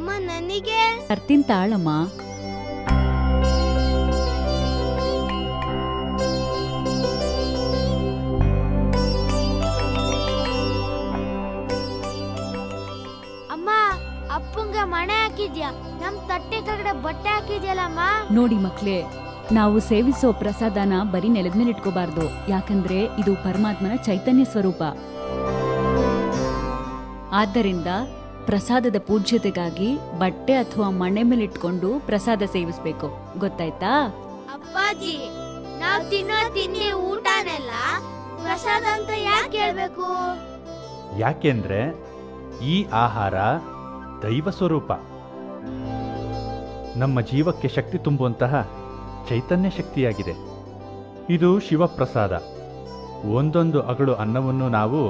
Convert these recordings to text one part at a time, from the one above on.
ಅಮ್ಮ ನನಗೆ ತರ್ತೀನಿ ತಾಳಮ್ಮ. ಅಮ್ಮ ಅಪ್ಪಂಗೆ ಮಣೆ ಹಾಕಿದ್ಯಾ, ನಮ್ ತಟ್ಟೆ ಕೆಳಗಡೆ ಬಟ್ಟೆ ಹಾಕಿದ್ಯಲ್ಲಮ್ಮ. ನೋಡಿ ಮಕ್ಳೇ, ನಾವು ಸೇವಿಸೋ ಪ್ರಸಾದನ ಬರೀ ನೆಲದ ಮೇಲೆ ಇಟ್ಕೋಬಾರ್ದು, ಯಾಕಂದ್ರೆ ಇದು ಪರಮಾತ್ಮನ ಚೈತನ್ಯ ಸ್ವರೂಪ. ಆದ್ದರಿಂದ ಪ್ರಸಾದದ ಪೂಜ್ಯತೆಗಾಗಿ ಬಟ್ಟೆ ಅಥವಾ ಮಣೆ ಮೇಲೆ ಇಟ್ಕೊಂಡು ಪ್ರಸಾದ ಸೇವಿಸ್ಬೇಕು, ಗೊತ್ತಾಯ್ತಾ? ಅಪ್ಪಾಜಿ, ನಾವ್ ತಿನ್ನೋ ತಿಂಡಿ ಊಟನೆಲ್ಲ ಪ್ರಸಾದ ಅಂತ ಯಾಕೆ ಹೇಳ್ಬೇಕು? ಯಾಕೆಂದ್ರೆ ಈ ಆಹಾರ ದೈವ ಸ್ವರೂಪ, ನಮ್ಮ ಜೀವಕ್ಕೆ ಶಕ್ತಿ ತುಂಬುವಂತಹ ಚೈತನ್ಯ ಶಕ್ತಿಯಾಗಿದೆ. ಇದು ಶಿವಪ್ರಸಾದ. ಒಂದೊಂದು ಅಗಳು ಅನ್ನವನ್ನು ನಾವು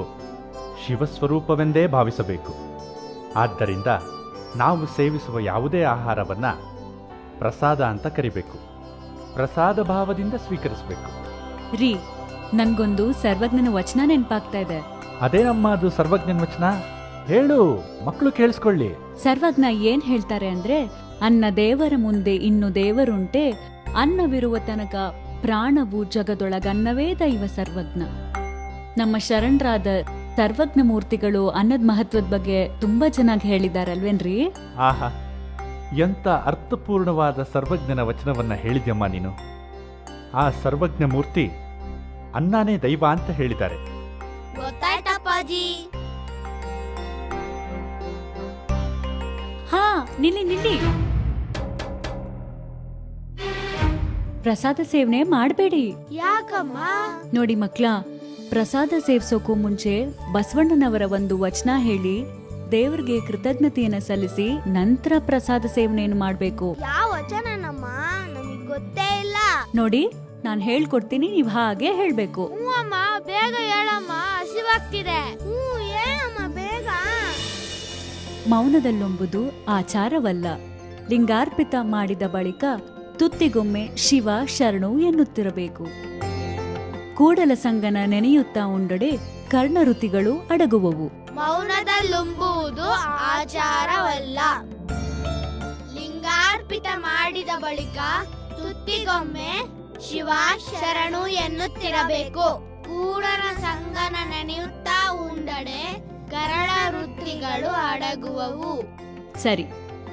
ಶಿವಸ್ವರೂಪವೆಂದೇ ಭಾವಿಸಬೇಕು. ಆದ್ದರಿಂದ ನಾವು ಸೇವಿಸುವ ಯಾವುದೇ ಆಹಾರವನ್ನು ಪ್ರಸಾದ ಅಂತ ಕರಿಬೇಕು, ಪ್ರಸಾದ ಭಾವದಿಂದ ಸ್ವೀಕರಿಸಬೇಕು. ರೀ, ನನ್ಗೊಂದು ಸರ್ವಜ್ಞನ ವಚನ ನೆನ್ಪಾಗ್ತಾ ಇದೆ. ಅದೇನಮ್ಮ ಅದು ಸರ್ವಜ್ಞನ ವಚನ? ಹೇಳು, ಮಕ್ಕಳು ಕೇಳಿಸ್ಕೊಳ್ಳಿ. ಸರ್ವಜ್ಞ ಏನ್ ಹೇಳ್ತಾರೆ ಅಂದ್ರೆ, ಅನ್ನ ದೇವರ ಮುಂದೆ ಇನ್ನು ದೇವರುಂಟೆ, ಅನ್ನವಿರುವ ತನಕ ಪ್ರಾಣವು ಜಗದೊಳಗನ್ನವೇ ದೈವ ಸರ್ವಜ್ಞ. ನಮ್ಮ ಶರಣರಾದ ಸರ್ವಜ್ಞ ಮೂರ್ತಿಗಳು ಅನ್ನದ ಮಹತ್ವದ ಬಗ್ಗೆ ತುಂಬಾ ಚೆನ್ನಾಗಿ ಹೇಳಿದಾರಲ್ವೇನ್ರಿ? ಆಹಾ, ಎಂತ ಅರ್ಥಪೂರ್ಣವಾದ ಸರ್ವಜ್ಞನ ವಚನವನ್ನ ಹೇಳಿದ್ಯಮ್ಮ ನೀನು. ಆ ಸರ್ವಜ್ಞ ಮೂರ್ತಿ ಅನ್ನನೇ ದೈವ ಅಂತ ಹೇಳಿದ್ದಾರೆ. ಗೊತ್ತಾಯ್ತಪ್ಪಾಜಿ. ಹಾ, ನಿಲ್ಲಿ. ಪ್ರಸಾದ ಸೇವನೆ ಮಾಡಬೇಡಿ. ಯಾಕಮ್ಮ? ನೋಡಿ ಮಕ್ಳ, ಪ್ರಸಾದ ಸೇವಿಸೋಕು ಮುಂಚೆ ಬಸವಣ್ಣನವರ ಒಂದು ವಚನ ಹೇಳಿ ದೇವರಿಗೆ ಕೃತಜ್ಞತೆಯನ್ನ ಸಲ್ಲಿಸಿ ನಂತರ ಪ್ರಸಾದ ಸೇವನೆಯನ್ನು ಮಾಡ್ಬೇಕು. ಯಾವ ವಚನನಮ್ಮ? ನಮಗ್ ಗೊತ್ತೇ ಇಲ್ಲ. ನೋಡಿ, ನಾನ್ ಹೇಳ್ಕೊಡ್ತೀನಿ, ನೀವ್ ಹಾಗೆ ಹೇಳ್ಬೇಕು. ಹ್ಞೂ ಅಮ್ಮ, ಬೇಗ ಹೇಳಮ್ಮ, ಹಸಿವಾಗ್ತಿದೆ. ಹೇಳಮ್ಮ ಬೇಗ. ಮೌನದಲ್ಲೊಂಬುದು ಆಚಾರವಲ್ಲ, ಲಿಂಗಾರ್ಪಿತ ಮಾಡಿದ ಬಳಿಕ ತುತ್ತಿಗೊಮ್ಮೆ ಶಿವ ಶರಣು ಎನ್ನುತ್ತಿರಬೇಕು. ಕೂಡಲ ಸಂಗನ ನೆನೆಯುತ್ತಾ ಉಂಡಡೆ ಕರ್ಣಋತಿಗಳು ಅಡಗುವವು. ಮೌನದಲ್ಲುಂಬುವುದು ಆಚಾರವಲ್ಲ, ಲಿಂಗಾರ್ಪಿತ ಮಾಡಿದ ಬಳಿಕ ತುತ್ತಿಗೊಮ್ಮೆ ಶಿವ ಶರಣು ಎನ್ನುತ್ತಿರಬೇಕು. ಕೂಡಲ ಸಂಗನ ನೆನೆಯುತ್ತಾ ಉಂಡಡೆ ಕರಳ ವೃತ್ತಿಗಳು ಅಡಗುವವು. ಸರಿ,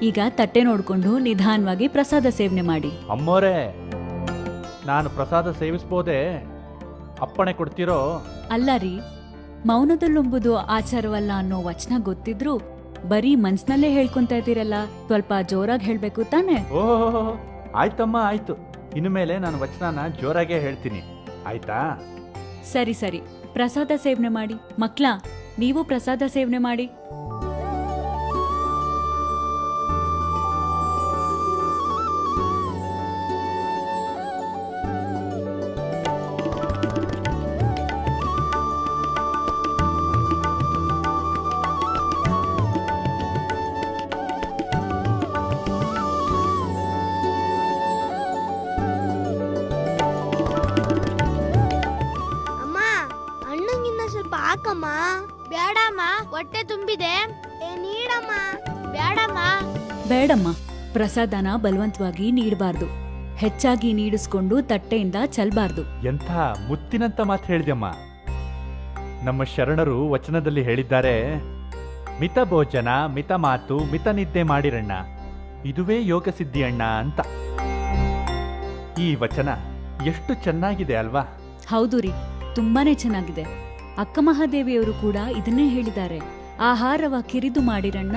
ಈಗ ತಟ್ಟೆ ನೋಡ್ಕೊಂಡು ನಿಧಾನವಾಗಿ ಪ್ರಸಾದ ಸೇವನೆ ಮಾಡಿ. ಅಮ್ಮೋರೇ, ನಾನು ಪ್ರಸಾದ ಸೇವಿಸ್ಬೋದೇ? ಅಪ್ಪಣೆ ಕೊಡ್ತಿರೋ? ಅಲ್ಲ ರೀ, ಮೌನದಲ್ಲೊಂಬುದು ಆಚಾರವಲ್ಲ ಅನ್ನೋ ವಚನ ಗೊತ್ತಿದ್ರು ಬರೀ ಮನ್ಸ್ನಲ್ಲೇ ಹೇಳ್ಕೊಂತ ಇದ್ದೀರಲ್ಲ, ಸ್ವಲ್ಪ ಜೋರಾಗಿ ಹೇಳ್ಬೇಕು ತಾನೆ? ಓಹೋ, ಆಯ್ತಮ್ಮ, ಆಯ್ತು. ಇನ್ನು ಮೇಲೆ ನಾನು ವಚನನ ಜೋರಾಗೇ ಹೇಳ್ತೀನಿ, ಆಯ್ತಾ? ಸರಿ, ಪ್ರಸಾದ ಸೇವನೆ ಮಾಡಿ. ಮಕ್ಳ, ನೀವು ಪ್ರಸಾದ ಸೇವನೆ ಮಾಡಿ. ಹಾಕಮ್ಮ. ಬೇಡಮ್ಮ, ಹೊಟ್ಟೆ ತುಂಬಿದೆ. ನೀಡಮ್ಮ. ಬೇಡಮ್ಮ. ಬೇಡಮ್ಮ, ಪ್ರಸಾದನ ಬಲವಂತವಾಗಿ ನೀಡಬಾರ್ದು, ಹೆಚ್ಚಾಗಿ ನೀಡಿಸ್ಕೊಂಡು ತಟ್ಟೆಯಿಂದ ಚೆಲ್ಬಾರ್ದು. ಎಂಥ ಮುತ್ತಿನಂತ ಮಾತು ಹೇಳಿದ್ಯಮ್ಮ. ನಮ್ಮ ಶರಣರು ವಚನದಲ್ಲಿ ಹೇಳಿದ್ದಾರೆ, ಮಿತ ಭೋಜನ, ಮಿತ ಮಾತು, ಮಿತ ನಿದ್ದೆ ಮಾಡಿರಣ್ಣ, ಇದುವೇ ಯೋಗ ಸಿದ್ಧಿ ಅಣ್ಣ ಅಂತ. ಈ ವಚನ ಎಷ್ಟು ಚೆನ್ನಾಗಿದೆ ಅಲ್ವಾ? ಹೌದು ರೀ, ತುಂಬಾನೇ ಚೆನ್ನಾಗಿದೆ. ಅಕ್ಕ ಮಹಾದೇವಿಯವರು ಕೂಡ ಇದನ್ನೇ ಹೇಳಿದ್ದಾರೆ, ಆಹಾರವ ಕಿರಿದು ಮಾಡಿರಣ್ಣ,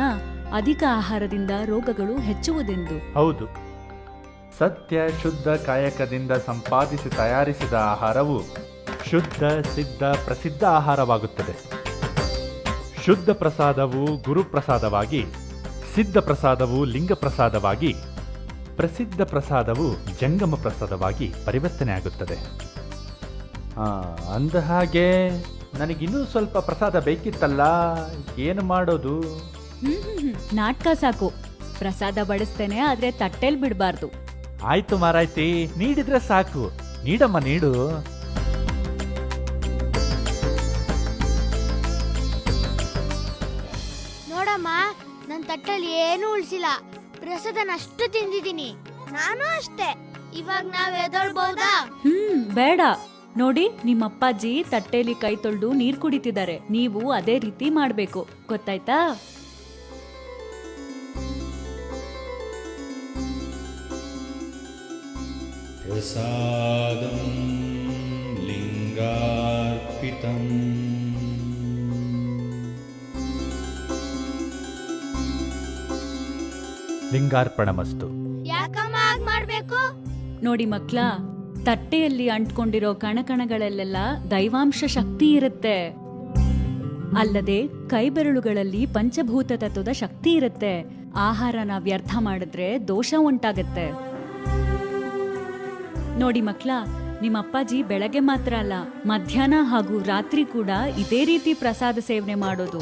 ಅಧಿಕ ಆಹಾರದಿಂದ ರೋಗಗಳು ಹೆಚ್ಚುವುದೆಂದು. ಹೌದು, ಸತ್ಯ ಶುದ್ಧ ಕಾಯಕದಿಂದ ಸಂಪಾದಿಸಿ ತಯಾರಿಸಿದ ಆಹಾರವು ಶುದ್ಧ ಸಿದ್ಧ ಪ್ರಸಿದ್ಧ ಆಹಾರವಾಗುತ್ತದೆ. ಶುದ್ಧ ಪ್ರಸಾದವು ಗುರು ಪ್ರಸಾದವಾಗಿ, ಸಿದ್ಧ ಪ್ರಸಾದವು ಲಿಂಗ ಪ್ರಸಾದವಾಗಿ, ಪ್ರಸಿದ್ಧ ಪ್ರಸಾದವು ಜಂಗಮ ಪ್ರಸಾದವಾಗಿ ಪರಿವರ್ತನೆ ಆಗುತ್ತದೆ. ಅಂದ ಹಾಗೆ ನನಗಿನ್ನೂ ಸ್ವಲ್ಪ ಪ್ರಸಾದ ಬೇಕಿತ್ತಲ್ಲ, ಏನು ಮಾಡೋದು? ನಾಟಕ ಸಾಕು, ಪ್ರಸಾದ ಬಡಿಸ್ತೇನೆ, ಆದ್ರೆ ತಟ್ಟೆಲ್ ಬಿಡಬಾರ್ದು. ಆಯ್ತು ಮಾರಾಯ್ತಿ, ನೀಡಿದ್ರೆ ಸಾಕು. ನೀಡಮ್ಮ, ನೀಡು. ನೋಡಮ್ಮ, ನನ್ ತಟ್ಟಲ್ಲಿ ಏನು ಉಳಿಸಿಲ್ಲ. ಪ್ರಸಾದನ ಅಷ್ಟು ತಿಂದಿದ್ದೀನಿ. ನಾನು ಅಷ್ಟೇ. ಇವಾಗ ನಾವ್ ಎದೊಳ್ಬಹುದಾ? ಬೇಡ. ನೋಡಿ, ನಿಮ್ಮಪ್ಪಾಜಿ ತಟ್ಟೆಲಿ ಕೈ ತೊಳ್ದು ನೀರ್ ಕುಡಿತಿದ್ದಾರೆ. ನೀವು ಅದೇ ರೀತಿ ಮಾಡ್ಬೇಕು, ಗೊತ್ತಾಯ್ತಾ? प्रसादं लिङ्गार्पितम् ಲಿಂಗಾರ್ಪಣಮಸ್ತು. ಯಾಕಮ್ಮ ಹಾಗ್ ಮಾಡ್ಬೇಕು? ನೋಡಿ ಮಕ್ಳ, ತಟ್ಟೆಯಲ್ಲಿ ಅಂಟ್ಕೊಂಡಿರೋ ಕಣಕಣಗಳಲ್ಲೆಲ್ಲ ದೈವಾಂಶ ಶಕ್ತಿ ಇರುತ್ತೆ. ಅಲ್ಲದೆ ಕೈಬೆರಳುಗಳಲ್ಲಿ ಪಂಚಭೂತ ತತ್ವದ ಶಕ್ತಿ ಇರುತ್ತೆ. ಆಹಾರನ ವ್ಯರ್ಥ ಮಾಡಿದ್ರೆ ದೋಷ ಉಂಟಾಗತ್ತೆ. ನೋಡಿ ಮಕ್ಳ, ನಿಮ್ಮ ಅಪ್ಪಾಜಿ ಬೆಳಗ್ಗೆ ಮಾತ್ರ ಅಲ್ಲ, ಮಧ್ಯಾಹ್ನ ಹಾಗೂ ರಾತ್ರಿ ಕೂಡ ಇದೇ ರೀತಿ ಪ್ರಸಾದ ಸೇವನೆ ಮಾಡೋದು.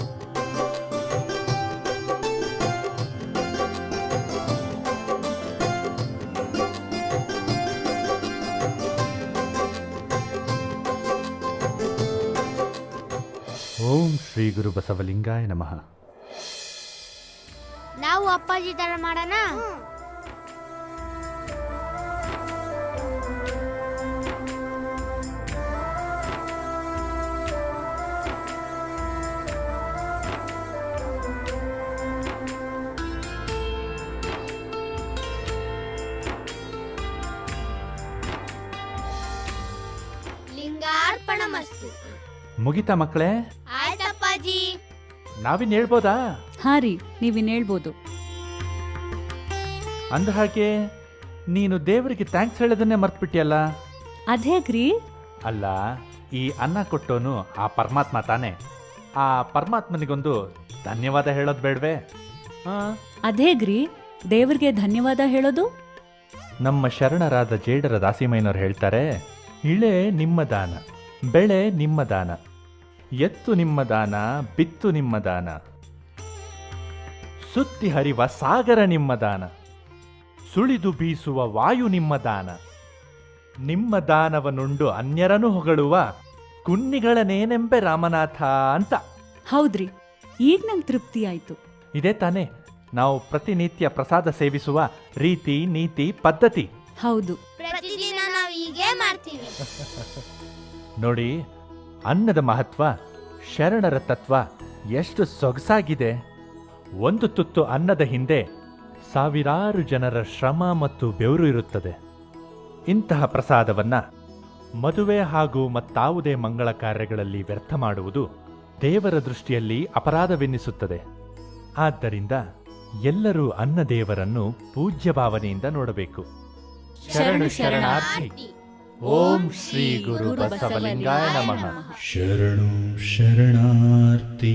ಓಂ ಶ್ರೀ ಗುರು ಬಸವಲಿಂಗಾಯ ನಮಃ. ನಾವು ಅಪ್ಪಾಜಿ ತರ ಮಾಡೋಣ. ಲಿಂಗಾರ್ಪಣಮಸ್ತು. ಮುಗಿತಾ ಮಕ್ಕಳೇ? ಆಯ್ತಪ್ಪಾಜಿ. ನಾವಿನ್ ಹೇಳ್ಬೋದಾ? ಹಾ ರೀ, ನೀವಿನ್ ಹೇಳ್ಬೋದು. ಅಂದ ಹಾಗೆ ನೀನು ದೇವರಿಗೆ ಥ್ಯಾಂಕ್ಸ್ ಹೇಳೋದನ್ನೇ ಮರ್ತ್ಬಿಟ್ಟಿಯಲ್ಲ. ಅದೇಗ್ರಿ? ಅಲ್ಲ, ಈ ಅನ್ನ ಕೊಟ್ಟೋನು ಆ ಪರಮಾತ್ಮ ತಾನೆ. ಆ ಪರಮಾತ್ಮನಿಗೊಂದು ಧನ್ಯವಾದ ಹೇಳೋದು ಬೇಡವೇ? ಅದೇಗ್ರಿ ದೇವ್ರಿಗೆ ಧನ್ಯವಾದ ಹೇಳೋದು? ನಮ್ಮ ಶರಣರಾದ ಜೇಡರ ದಾಸಿಮಯ್ಯನವ್ರು ಹೇಳ್ತಾರೆ, ಇಳೆ ನಿಮ್ಮ ದಾನ, ಬೆಳೆ ನಿಮ್ಮ ದಾನ, ಎತ್ತು ನಿಮ್ಮ ದಾನ, ಬಿತ್ತು ನಿಮ್ಮ ದಾನ, ಸುತ್ತಿ ಹರಿವ ಸಾಗರ ನಿಮ್ಮ ದಾನ, ಸುಳಿದು ಬೀಸುವ ವಾಯು ನಿಮ್ಮ ದಾನ, ನಿಮ್ಮ ದಾನವನುಂಡು ಅನ್ಯರನ್ನು ಹೊಗಳುವ ಕುನ್ನಿಗಳನೇನೆಂಬೆ ರಾಮನಾಥ ಅಂತ. ಹೌದ್ರಿ, ಈಗ ನಂಗೆ ತೃಪ್ತಿ ಆಯ್ತು. ಇದೇ ತಾನೇ ನಾವು ಪ್ರತಿನಿತ್ಯ ಪ್ರಸಾದ ಸೇವಿಸುವ ರೀತಿ, ನೀತಿ, ಪದ್ಧತಿ. ಹೌದು. ಪ್ರತಿದಿನ ನಾವು ಹೀಗೆ ಮಾಡ್ತೀವಿ. ನೋಡಿ, ಅನ್ನದ ಮಹತ್ವ, ಶರಣರ ತತ್ವ ಎಷ್ಟು ಸೊಗಸಾಗಿದೆ. ಒಂದು ತುತ್ತು ಅನ್ನದ ಹಿಂದೆ ಸಾವಿರಾರು ಜನರ ಶ್ರಮ ಮತ್ತು ಬೆವರು ಇರುತ್ತದೆ. ಇಂತಹ ಪ್ರಸಾದವನ್ನ ಮದುವೆ ಹಾಗೂ ಮತ್ತಾವುದೇ ಮಂಗಳ ಕಾರ್ಯಗಳಲ್ಲಿ ವ್ಯರ್ಥ ಮಾಡುವುದು ದೇವರ ದೃಷ್ಟಿಯಲ್ಲಿ ಅಪರಾಧವೆನ್ನಿಸುತ್ತದೆ. ಆದ್ದರಿಂದ ಎಲ್ಲರೂ ಅನ್ನದೇವರನ್ನು ಪೂಜ್ಯ ಭಾವನೆಯಿಂದ ನೋಡಬೇಕು. ಶರಣು ಶರಣಾರ್ಥಿ. ಓಂ ಶ್ರೀ ಗುರು ಬಸವಲಿಂಗಾಯ ನಮಃ. शरणु शरणार्ति